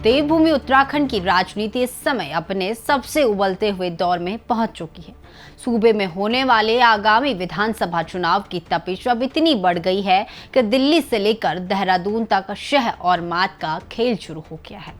देवभूमि उत्तराखंड की राजनीति इस समय अपने सबसे उबलते हुए दौर में पहुंच चुकी है। सूबे में होने वाले आगामी विधानसभा चुनाव की तपिश अब इतनी बढ़ गई है कि दिल्ली से लेकर देहरादून तक शह और मात का खेल शुरू हो गया है।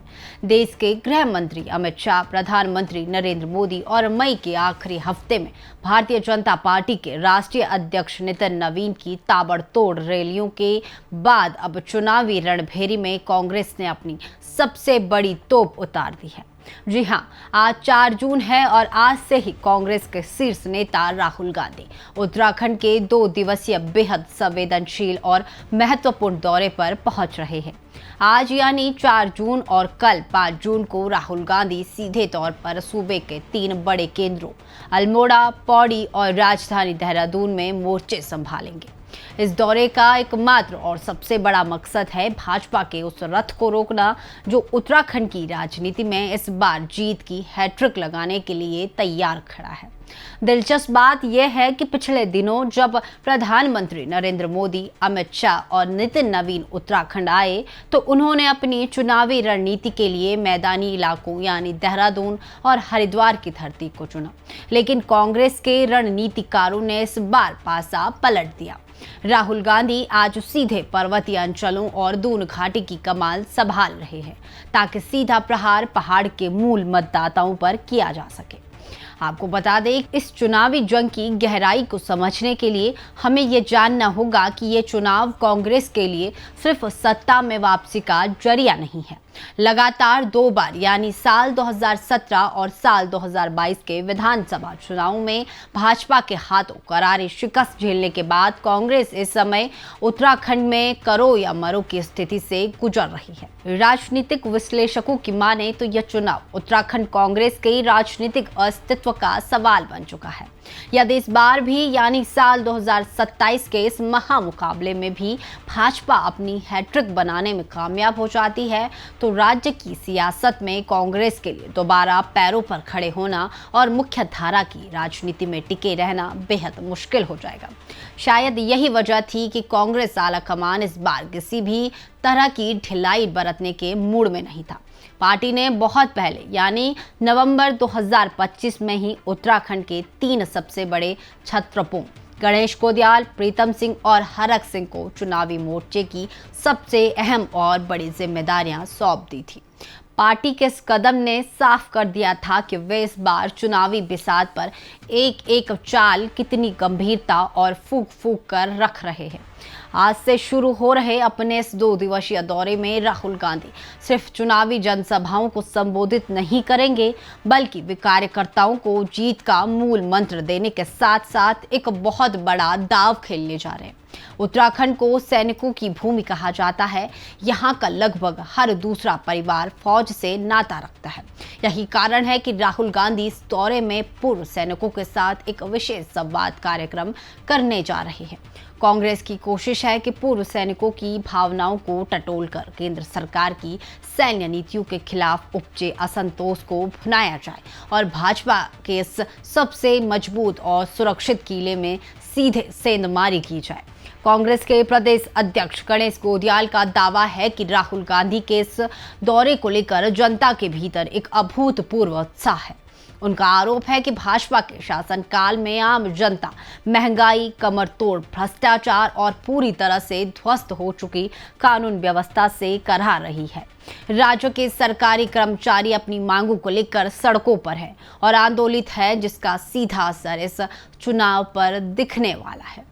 देश के गृह मंत्री अमित शाह, प्रधानमंत्री नरेंद्र मोदी और मई के आखिरी हफ्ते में भारतीय जनता पार्टी के राष्ट्रीय अध्यक्ष नितिन नवीन की ताबड़तोड़ रैलियों के बाद अब चुनावी रणभेरी में कांग्रेस ने अपनी सबसे बड़ी तोप उतार दी है। जी हां, आज 4 जून है और आज से ही कांग्रेस के शीर्ष नेता राहुल गांधी उत्तराखंड के 2 दिवसीय बेहद संवेदनशील और महत्वपूर्ण दौरे पर पहुंच रहे हैं। आज यानी 4 जून और कल 5 जून को राहुल गांधी सीधे तौर पर सूबे के 3 बड़े केंद्रों अल्मोड़ा, पौड़ी और राजधानी देहरादून में मोर्चे संभालेंगे। इस दौरे का एकमात्र और सबसे बड़ा मकसद है भाजपा के उस रथ को रोकना जो उत्तराखंड की राजनीति में इस बार जीत की हैट्रिक लगाने के लिए तैयार खड़ा है। दिलचस्प बात यह है कि पिछले दिनों जब प्रधानमंत्री नरेंद्र मोदी, अमित शाह और नितिन नवीन उत्तराखंड आए तो उन्होंने अपनी चुनावी रणनीति के लिए मैदानी इलाकों यानी देहरादून और हरिद्वार की धरती को चुना, लेकिन कांग्रेस के रणनीतिकारों ने इस बार पासा पलट दिया। राहुल गांधी आज सीधे पर्वतीय अंचलों और दून घाटी की कमान संभाल रहे हैं ताकि सीधा प्रहार पहाड़ के मूल मतदाताओं पर किया जा सके। आपको बता दें, इस चुनावी जंग की गहराई को समझने के लिए हमें ये जानना होगा कि ये चुनाव कांग्रेस के लिए सिर्फ सत्ता में वापसी का जरिया नहीं है। लगातार 2 बार यानी साल 2017 और साल 2022 के विधानसभा चुनाव में भाजपा के हाथों करारी शिकस्त झेलने के बाद कांग्रेस इस समय उत्तराखंड में करो या मरो की स्थिति से गुजर रही है। राजनीतिक विश्लेषकों की माने तो यह चुनाव उत्तराखंड कांग्रेस के राजनीतिक अस्तित्व का सवाल बन चुका है। यदि इस बार भी यानी साल 2027 के इस महामुकाबले में भी भाजपा अपनी हैट्रिक बनाने में कामयाब हो जाती है तो राज्य की सियासत में कांग्रेस के लिए दोबारा पैरों पर खड़े होना और मुख्य धारा की राजनीति में टिके रहना बेहद मुश्किल हो जाएगा। शायद यही वजह थी कि कांग्रेस आलाकमान इस बार किसी भी तरह की ढिलाई बरतने के मूड में नहीं था। पार्टी ने बहुत पहले यानी नवंबर 2025 में ही उत्तराखंड के 3 सबसे बड़े छत्रपों गणेश कोदियाल, प्रीतम सिंह और हरक सिंह को चुनावी मोर्चे की सबसे अहम और बड़ी जिम्मेदारियां सौंप दी थी। पार्टी के इस कदम ने साफ कर दिया था कि वे इस बार चुनावी बिसात पर एक एक चाल कितनी गंभीरता और फूंक फूंक कर रख रहे हैं। आज से शुरू हो रहे अपने इस 2 दिवसीय दौरे में राहुल गांधी सिर्फ चुनावी जनसभाओं को संबोधित नहीं करेंगे बल्कि वे कार्यकर्ताओं को जीत का मूल मंत्र देने के साथ साथ एक बहुत बड़ा दांव खेलने जा रहे हैं। उत्तराखंड को सैनिकों की भूमि कहा जाता है। यहाँ का लगभग हर दूसरा परिवार फौज से नाता रखता है। यही कारण है कि राहुल गांधी इस दौरे में पूर्व सैनिकों के साथ एक विशेष संवाद कार्यक्रम करने जा रहे हैं। कांग्रेस की कोशिश है कि पूर्व सैनिकों की भावनाओं को टटोलकर केंद्र सरकार की सैन्य नीतियों के खिलाफ उपजे असंतोष को भुनाया जाए और भाजपा के इस सबसे मजबूत और सुरक्षित किले में सीधे सेंधमारी की जाए। कांग्रेस के प्रदेश अध्यक्ष गणेश कोदियाल का दावा है कि राहुल गांधी के इस दौरे को लेकर जनता के भीतर एक अभूतपूर्व उत्साह है। उनका आरोप है कि भाजपा के शासनकाल में आम जनता महंगाई, कमरतोड़ भ्रष्टाचार और पूरी तरह से ध्वस्त हो चुकी कानून व्यवस्था से करहा रही है। राज्य के सरकारी कर्मचारी अपनी मांगों को लेकर सड़कों पर है और आंदोलित है, जिसका सीधा असर इस चुनाव पर दिखने वाला है।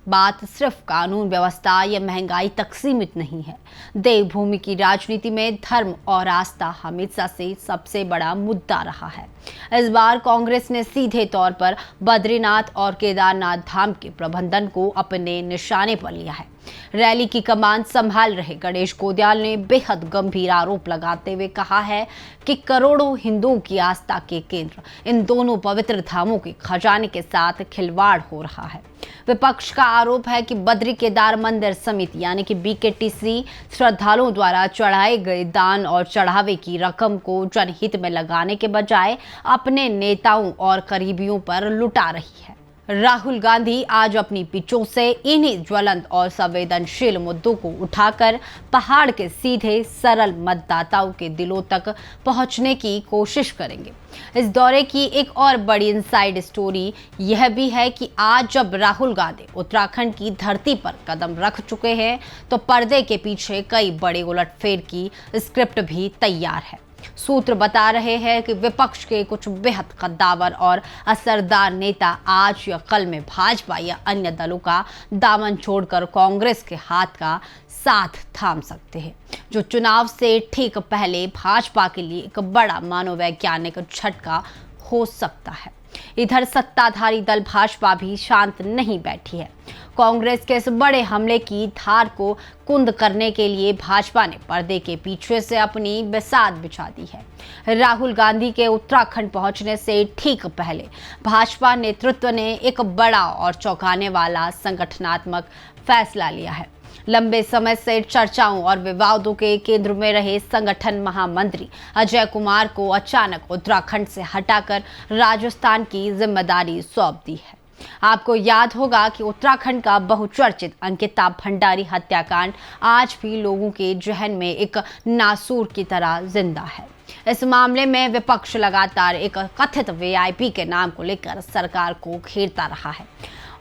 बात सिर्फ कानून व्यवस्था या महंगाई तक सीमित नहीं है। देवभूमि की राजनीति में धर्म और आस्था हमेशा से सबसे बड़ा मुद्दा रहा है। इस बार कांग्रेस ने सीधे तौर पर बद्रीनाथ और केदारनाथ धाम के प्रबंधन को अपने निशाने पर लिया है। रैली की कमान संभाल रहे गणेश कोदियाल ने बेहद गंभीर आरोप लगाते हुए कहा है कि करोड़ों हिंदुओं की आस्था के केंद्र इन दोनों पवित्र धामों के खजाने के साथ खिलवाड़ हो रहा है। विपक्ष का आरोप है कि बद्री केदार मंदिर समिति यानी कि BKTC श्रद्धालुओं द्वारा चढ़ाए गए दान और चढ़ावे की रकम को जनहित में लगाने के बजाय अपने नेताओं और करीबियों पर लुटा रही है। राहुल गांधी आज अपनी पिचों से इन्हीं ज्वलंत और संवेदनशील मुद्दों को उठाकर पहाड़ के सीधे सरल मतदाताओं के दिलों तक पहुंचने की कोशिश करेंगे। इस दौरे की एक और बड़ी इनसाइड स्टोरी यह भी है कि आज जब राहुल गांधी उत्तराखंड की धरती पर कदम रख चुके हैं तो पर्दे के पीछे कई बड़े उलटफेर की स्क्रिप्ट भी तैयार है। सूत्र बता रहे हैं कि विपक्ष के कुछ बेहद कद्दावर और असरदार नेता आज या कल में भाजपा या अन्य दलों का दामन छोड़कर कांग्रेस के हाथ का साथ थाम सकते हैं, जो चुनाव से ठीक पहले भाजपा के लिए एक बड़ा मनोवैज्ञानिक झटका हो सकता है। इधर सत्ताधारी दल भाजपा भी शांत नहीं बैठी है। कांग्रेस के इस बड़े हमले की धार को कुंद करने के लिए भाजपा ने पर्दे के पीछे से अपनी बिसात बिछा दी है। राहुल गांधी के उत्तराखंड पहुंचने से ठीक पहले भाजपा नेतृत्व ने एक बड़ा और चौंकाने वाला संगठनात्मक फैसला लिया है। लंबे समय से चर्चाओं और विवादों के केंद्र में रहे संगठन महामंत्री अजय कुमार को अचानक उत्तराखंड से हटाकर राजस्थान की जिम्मेदारी सौंप दी है। आपको याद होगा कि उत्तराखंड का बहुचर्चित अंकिता भंडारी हत्याकांड आज भी लोगों के जहन में एक नासूर की तरह जिंदा है। इस मामले में विपक्ष लगातार एक कथित वीआईपी के नाम को लेकर सरकार को घेरता रहा है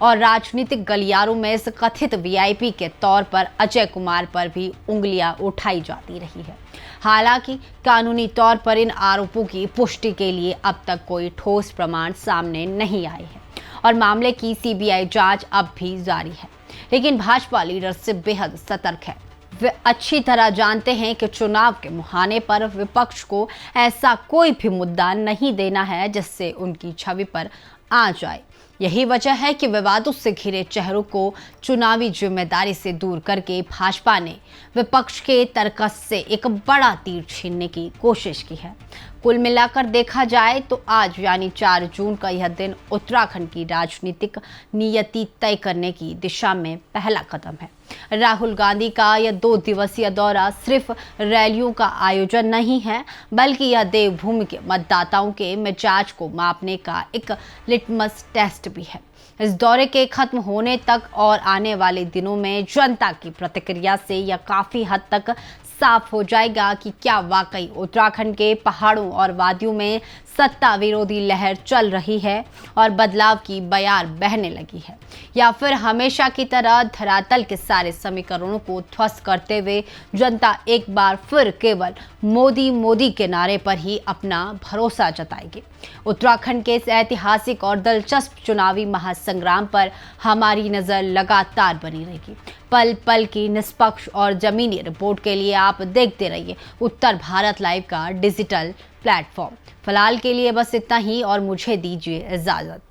और राजनीतिक गलियारों में इस कथित वीआईपी के तौर पर अजय कुमार पर भी उंगलियां उठाई जाती रही है। हालांकि कानूनी तौर पर इन आरोपों की पुष्टि के लिए अब तक कोई ठोस प्रमाण सामने नहीं आए हैं और मामले की सीबीआई जांच अब भी जारी है। लेकिन भाजपा लीडरशिप बेहद सतर्क है। वे अच्छी तरह जानते हैं कि चुनाव के मुहाने पर विपक्ष को ऐसा कोई भी मुद्दा नहीं देना है जिससे उनकी छवि पर आ जाए। यही वजह है कि विवादों से घिरे चेहरों को चुनावी जिम्मेदारी से दूर करके भाजपा ने विपक्ष के तर्कस से एक बड़ा तीर छीनने की कोशिश की है। कुल मिलाकर देखा जाए तो आज यानी 4 जून का यह दिन उत्तराखंड की राजनीतिक नियति तय करने की दिशा में पहला कदम है। राहुल गांधी का यह 2 दिवसीय दौरा सिर्फ रैलियों का आयोजन नहीं है, बल्कि यह देवभूमि के मतदाताओं के मिजाज को मापने का एक लिटमस टेस्ट भी है। इस दौरे के खत्म होने तक और आने वाले दिनों में जनता की प्रतिक्रिया से यह काफी हद तक साफ हो जाएगा कि क्या वाकई उत्तराखंड के पहाड़ों और वादियों में सत्ता विरोधी लहर चल रही है और बदलाव की बयार बहने लगी है, या फिर हमेशा की तरह धरातल के सारे समीकरणों को ध्वस्त करते हुए जनता एक बार फिर केवल मोदी मोदी के नारे पर ही अपना भरोसा जताएगी। उत्तराखंड के इस ऐतिहासिक और दिलचस्प चुनावी महासंग्राम पर हमारी नजर लगातार बनी रहेगी। पल पल की निष्पक्ष और जमीनी रिपोर्ट के लिए आप देखते रहिए उत्तर भारत लाइव का डिजिटल प्लेटफॉर्म। फिलहाल के लिए बस इतना ही और मुझे दीजिए इजाजत।